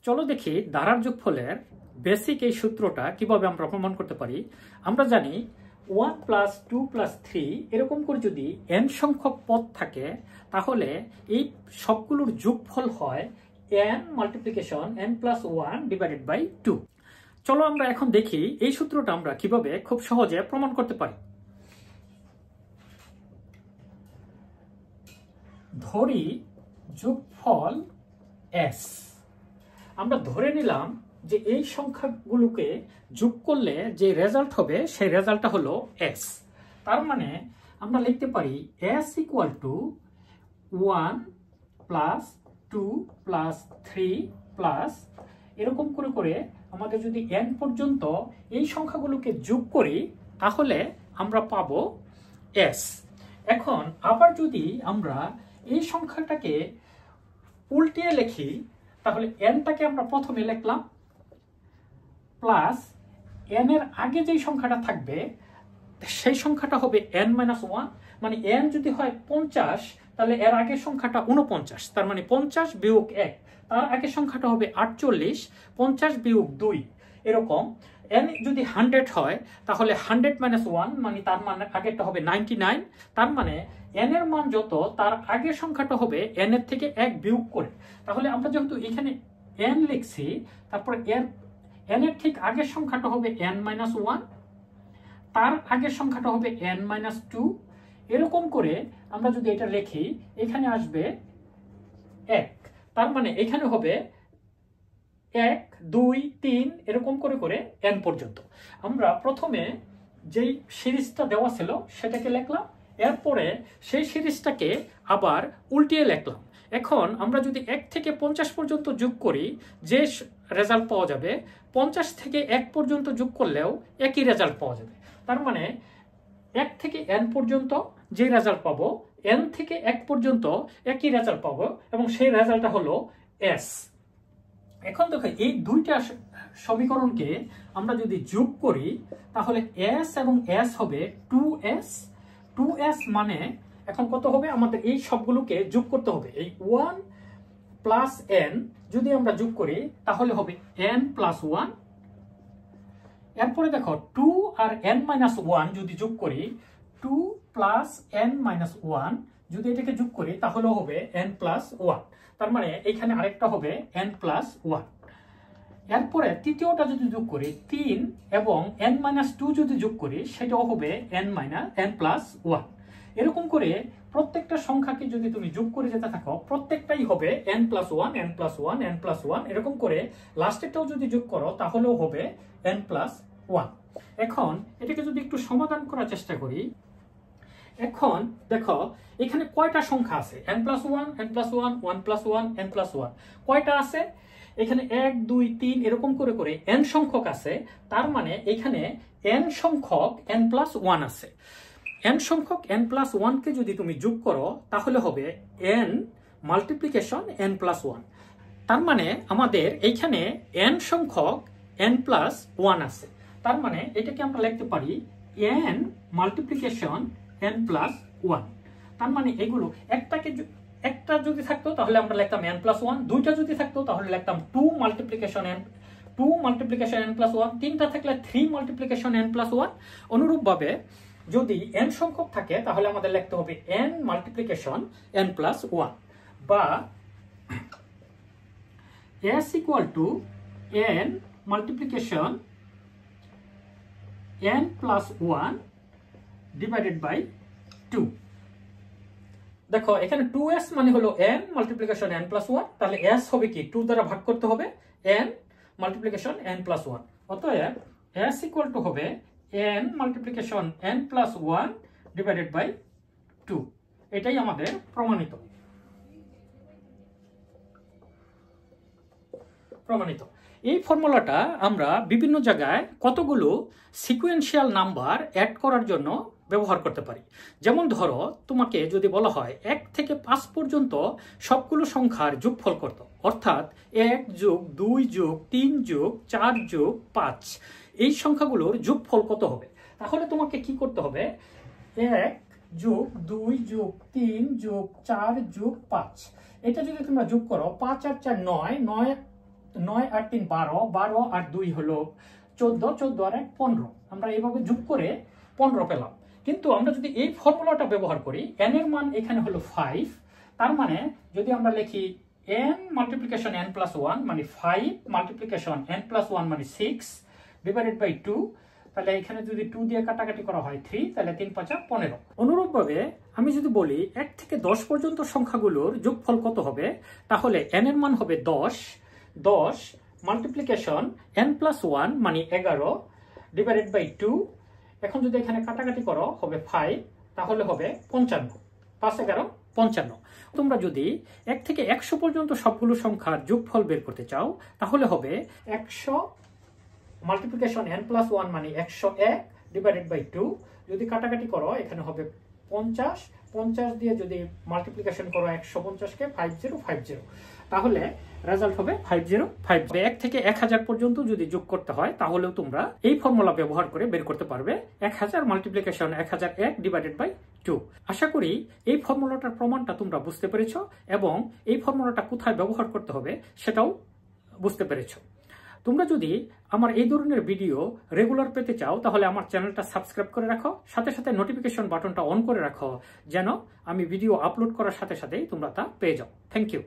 চলো দেখি ধারার যোগফলের বেসিক এই সূত্রটা কিভাবে আমরা প্রমাণ করতে পারি। আমরা জানি 1 + 2 + 3 এরকম করে যদি n সংখ্যক পদ থাকে তাহলে এই সবগুলোর যোগফল হয় n মাল্টিপ্লিকেশন n + 1 / 2। চলো আমরা এখন দেখি এই সূত্রটা আমরা কিভাবে খুব সহজে প্রমাণ করতে পারি। ধরি যোগফল s। আমরা ধরে নিলাম যে এই সংখ্যাগুলোকে যোগ করলে যে রেজাল্ট হবে সেই রেজাল্টটা হলো s। তার মানে আমরা লিখতে পারি s = 1 + 2 + 3 এরকম করে করে আমাদের যদি n পর্যন্ত এই সংখ্যাগুলোকে যোগ করি তাহলে আমরা পাবো s। এখন আবার যদি আমরা এই সংখ্যাটাকে উল্টিয়ে লিখি তাহলে nটাকে আমরা প্রথমে লিখলাম প্লাস n এর আগে যেই সংখ্যাটা থাকবে সেই সংখ্যাটা হবে n - 1। মানে n যদি হয় 50 তাহলে এর আগের সংখ্যাটা 49, তার মানে 50 - 1। তার আগের সংখ্যাটা হবে 48, 50 - 2 এরকম। n যদি 100 হয় তাহলে 100 - 1 মানে তার মানে আগেরটা হবে 99। তার মানে n এর মান যত তার আগের সংখ্যাটা হবে n এর থেকে 1 বিয়োগ করে। তাহলে আমরা যেহেতু এখানে n লিখছি তারপরে n এর ঠিক আগের সংখ্যাটা হবে n - 1, তার আগের সংখ্যাটা হবে n - 2। এরকম করে আমরা যদি এটা লিখি এখানে আসবে 1। তার মানে এখানে হবে 1 2 3 এরকম করে করে n পর্যন্ত। আমরা প্রথমে যেই সিরিজটা দেওয়া ছিল সেটাকে লিখলাম, এরপরে সেই সিরিজটাকে আবার উল্টিয়ে লিখলাম। এখন আমরা যদি 1 থেকে 50 পর্যন্ত যোগ করি যে রেজাল্ট পাওয়া যাবে 50 থেকে 1 পর্যন্ত যোগ করলেও একই রেজাল্ট পাওয়া যাবে। তার মানে 1 থেকে n পর্যন্ত যে রেজাল্ট পাবো n থেকে 1 পর্যন্ত একই রেজাল্ট পাবো এবং সেই রেজাল্টটা হলো s। এখন দেখো এই দুইটা সমীকরণকে আমরা যদি যোগ করি তাহলে s এবং s হবে 2s। 2s মানে এখন কত হবে, আমাদের এই সবগুলোকে যোগ করতে হবে। এই 1 + n যদি আমরা যোগ করি তাহলে হবে n + 1। এরপরে দেখো 2 আর n - 1 যদি যোগ করি 2 + n - 1 যদি এটাকে যোগ করি তাহলে হবে n + 1। তার মানে এখানে আরেকটা হবে n + 1। এরপরে তৃতীয়টা যদি যোগ করি 3 এবং n - 2 যদি যোগ করি সেটাও হবে n + 1। এরকম করে প্রত্যেকটা সংখ্যাকে যদি তুমি যোগ করে যেতে থাকো প্রত্যেকটাই হবে n + 1 n + 1 n + 1 এরকম করে লাস্টেরটাও যদি যোগ করো তাহলেও হবে n + 1। এখন এটাকে যদি একটু সমাধান করার চেষ্টা করি, এখন দেখো এখানে কয়টা সংখ্যা আছে, n + 1 n + 1 1 + 1 n + 1 কয়টা আছে? এখানে 1 2 3 এরকম করে করে n সংখ্যক আছে। তার মানে এখানে n সংখ্যক n + 1 আছে। n সংখ্যক n + 1 কে যদি তুমি যোগ করো তাহলে হবে n মাল্টিপ্লিকেশন n + 1। তার মানে আমাদের এইখানে n সংখ্যক n + 1 আছে। তার মানে এটাকে আমরা লিখতে পারি n মাল্টিপ্লিকেশন n + 1। তার মানে এগুলো একটা যদি থাকতো তাহলে আমরা লিখতাম n + 1, দুইটা যদি থাকতো তাহলে লিখতাম 2 মাল্টিপ্লিকেশন n + 1, তিনটা থাকলে 3 মাল্টিপ্লিকেশন n + 1। অনুরূপভাবে যদি n সংখ্যক থাকে তাহলে আমাদের লিখতে হবে n মাল্টিপ্লিকেশন n + 1 বা s = n মাল্টিপ্লিকেশন n + 1 / 2। দেখো এখানে 2s মানে হলো n মাল্টিপ্লিকেশন n + 1, তাহলে s হবে কি 2 দ্বারা ভাগ করতে হবে n মাল্টিপ্লিকেশন n + 1। অতএব s = হবে n মাল্টিপ্লিকেশন n + 1 / 2। এটাই আমাদের প্রমাণিত। এই ফর্মুলাটা আমরা বিভিন্ন জায়গায় কতগুলো সিকোয়েন্সিয়াল নাম্বার অ্যাড করার জন্য ব্যবহার করতে পারি। যেমন ধরো তোমাকে যদি বলা হয় 1 থেকে 5 পর্যন্ত সবগুলো সংখ্যার যোগফল করতে, অর্থাৎ 1 + 2 + 3 + 4 + 5 এই সংখ্যাগুলোর যোগফল কত হবে, তাহলে তোমাকে কি করতে হবে 1 + 2 + 3 + 4 + 5 এটা যদি তোমরা যোগ করো 5 আর 4 9, 9 9 আর 3 12, 12 আর 2 হলো 14, 14 আর 1 15। আমরা এইভাবে যোগ করে 15 পেলাম। কিন্তু আমরা যদি এই ফর্মুলাটা ব্যবহার করি, n এর মান এখানে হলো 5, তার মানে যদি আমরা লিখি n মাল্টিপ্লিকেশন n প্লাস 1 মানে 5 মাল্টিপ্লিকেশন n প্লাস 1 মানে 6 ডিভাইডেড বাই 2, তাহলে এখানে যদি 2 দিয়ে কাটাকাটি করা হয় 3, তাহলে 3 5 15। অনুরূপভাবে আমি যদি বলি 1 থেকে 10 পর্যন্ত সংখ্যাগুলোর যোগফল কত হবে, তাহলে n এর মান হবে 10, 10 মাল্টিপ্লিকেশন n প্লাস 1 মানে 11 ডিভাইডেড বাই 2, এখন যদি এখানে কাটাকাটি করো হবে 5, তাহলে হবে 55, 5 11 55। তোমরা যদি 1 থেকে 100 পর্যন্ত সবগুলো সংখ্যার যোগফল বের করতে চাও, তাহলে হবে 100 মাল্টিপ্লিকেশন n প্লাস 1 মানে 101 ডিভাইডেড বাই 2, যদি কাটাকাটি করো এখানে হবে 50, 50 দিয়ে যদি মাল্টিপ্লিকেশন করো 150 কে 5050, তাহলে রেজাল্ট হবে 5050। 1 থেকে 1000 পর্যন্ত যদি যোগ করতে হয়, তাহলেও তোমরা এই ফর্মুলা ব্যবহার করে বের করতে পারবে 1000 মাল্টিপ্লিকেশন 1001 ডিভাইডেড বাই 2। আশা করি এই ফর্মুলাটার প্রমাণটা তোমরা বুঝতে পেরেছো এবং এই ফর্মুলাটা কোথায় ব্যবহার করতে হবে সেটাও বুঝতে পেরেছো। তোমরা যদি আমার এই ধরনের ভিডিও রেগুলার পেতে চাও, তাহলে আমার চ্যানেলটা সাবস্ক্রাইব করে রাখো, সাথে সাথে নোটিফিকেশন বাটনটা অন করে রাখো, যেন আমি ভিডিও আপলোড করার সাথে সাথেই তোমরা তা পেয়ে যাও। Thank you.